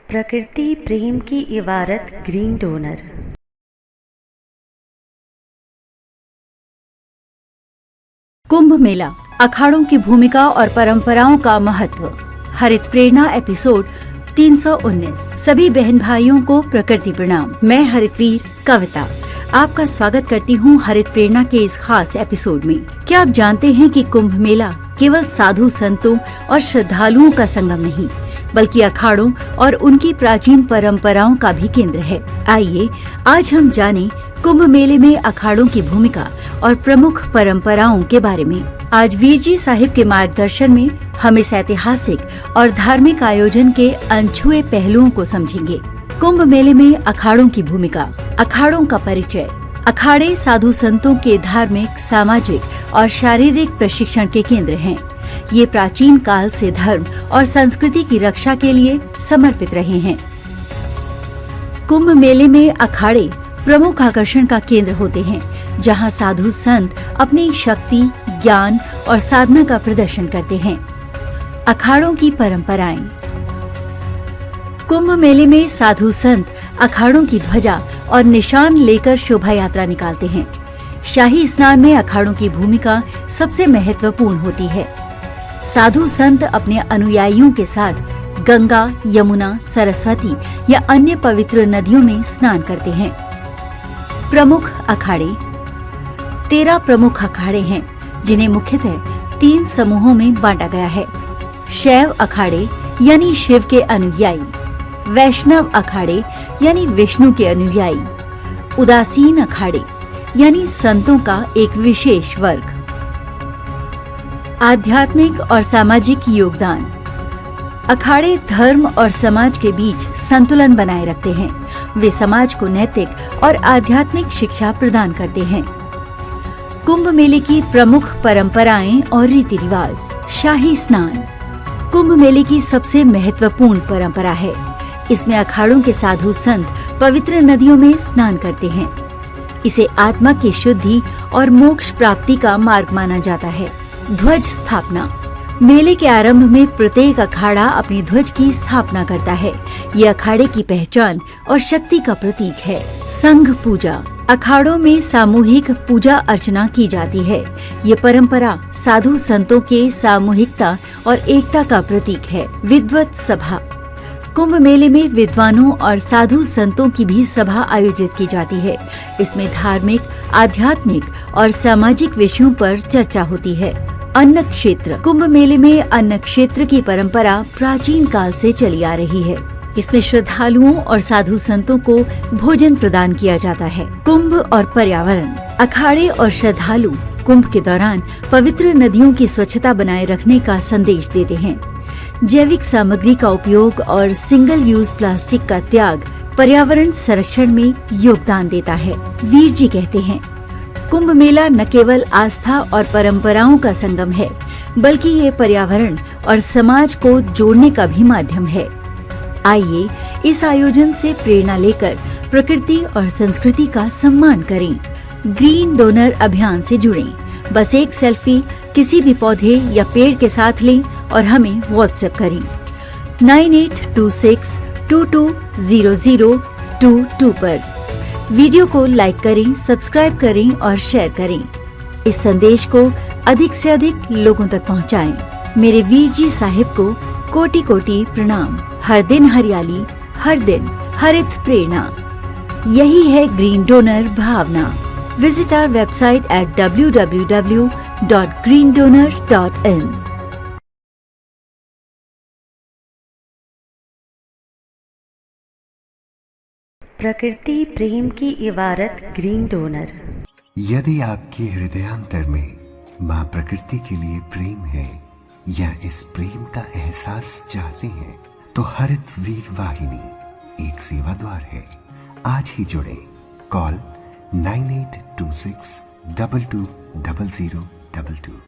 प्रकृति प्रेम की इबारत ग्रीन डोनर। कुंभ मेला, अखाड़ों की भूमिका और परंपराओं का महत्व। हरित प्रेरणा एपिसोड 319। सभी बहन भाइयों को प्रकृति प्रणाम। मैं हरितवीर कविता आपका स्वागत करती हूँ हरित प्रेरणा के इस खास एपिसोड में। क्या आप जानते हैं कि कुंभ मेला केवल साधु संतों और श्रद्धालुओं का संगम नहीं, बल्कि अखाड़ों और उनकी प्राचीन परंपराओं का भी केंद्र है। आइए आज हम जानें कुंभ मेले में अखाड़ों की भूमिका और प्रमुख परंपराओं के बारे में। आज वीर जी साहिब के मार्गदर्शन में हम इस ऐतिहासिक और धार्मिक आयोजन के अनछुए पहलुओं को समझेंगे। कुंभ मेले में अखाड़ों की भूमिका, अखाड़ों का परिचय। अखाड़े साधु संतों के धार्मिक, सामाजिक और शारीरिक प्रशिक्षण के केंद्र हैं। ये प्राचीन काल से धर्म और संस्कृति की रक्षा के लिए समर्पित रहे हैं। कुंभ मेले में अखाड़े प्रमुख आकर्षण का केंद्र होते हैं, जहां साधु संत अपनी शक्ति, ज्ञान और साधना का प्रदर्शन करते हैं। अखाड़ों की परंपराएं। कुंभ मेले में साधु संत अखाड़ों की ध्वजा और निशान लेकर शोभा यात्रा निकालते हैं। शाही स्नान में अखाड़ों की भूमिका सबसे महत्वपूर्ण होती है। साधु संत अपने अनुयायियों के साथ गंगा, यमुना, सरस्वती या अन्य पवित्र नदियों में स्नान करते हैं। प्रमुख अखाड़े। 13 प्रमुख अखाड़े हैं, जिन्हें मुख्यतः 3 समूहों में बांटा गया है। शैव अखाड़े यानी शिव के अनुयायी, वैष्णव अखाड़े यानी विष्णु के अनुयायी, उदासीन अखाड़े यानी संतों का एक विशेष वर्ग। आध्यात्मिक और सामाजिक योगदान। अखाड़े धर्म और समाज के बीच संतुलन बनाए रखते हैं। वे समाज को नैतिक और आध्यात्मिक शिक्षा प्रदान करते हैं। कुंभ मेले की प्रमुख परंपराएं और रीति रिवाज। शाही स्नान कुंभ मेले की सबसे महत्वपूर्ण परंपरा है। इसमें अखाड़ों के साधु संत पवित्र नदियों में स्नान करते हैं। इसे आत्मा की शुद्धि और मोक्ष प्राप्ति का मार्ग माना जाता है। ध्वज स्थापना। मेले के आरंभ में प्रत्येक अखाड़ा अपनी ध्वज की स्थापना करता है। ये अखाड़े की पहचान और शक्ति का प्रतीक है। संघ पूजा। अखाड़ों में सामूहिक पूजा अर्चना की जाती है। ये परंपरा साधु संतों के सामूहिकता और एकता का प्रतीक है। विद्वत सभा। कुंभ मेले में विद्वानों और साधु संतों की भी सभा आयोजित की जाती है। इसमें धार्मिक, आध्यात्मिक और सामाजिक विषयों पर चर्चा होती है। अन्न क्षेत्र। कुंभ मेले में अन्न क्षेत्र की परंपरा प्राचीन काल से चली आ रही है। इसमें श्रद्धालुओं और साधु संतों को भोजन प्रदान किया जाता है। कुंभ और पर्यावरण। अखाड़े और श्रद्धालु कुंभ के दौरान पवित्र नदियों की स्वच्छता बनाए रखने का संदेश देते हैं। जैविक सामग्री का उपयोग और सिंगल यूज प्लास्टिक का त्याग पर्यावरण संरक्षण में योगदान देता है। वीर जी कहते हैं, कुंभ मेला न केवल आस्था और परंपराओं का संगम है, बल्कि ये पर्यावरण और समाज को जोड़ने का भी माध्यम है। आइए इस आयोजन से प्रेरणा लेकर प्रकृति और संस्कृति का सम्मान करें। ग्रीन डोनर अभियान से जुड़ें। बस एक सेल्फी किसी भी पौधे या पेड़ के साथ लें और हमें व्हाट्सएप करें 9826220022 पर। वीडियो को लाइक करें, सब्सक्राइब करें और शेयर करें। इस संदेश को अधिक से अधिक लोगों तक पहुंचाएं। मेरे वीर जी साहिब को कोटि कोटि प्रणाम। हर दिन हरियाली, हर दिन हरित प्रेरणा। यही है ग्रीन डोनर भावना। Visit our website at www.greendonor.in। प्रकृति प्रेम की इबारत ग्रीन डोनर। यदि आपके हृदयांतर में माँ प्रकृति के लिए प्रेम है या इस प्रेम का एहसास चाहते हैं, तो हरित वीर वाहिनी एक सेवा द्वार है। आज ही जुड़े। कॉल 9826220022।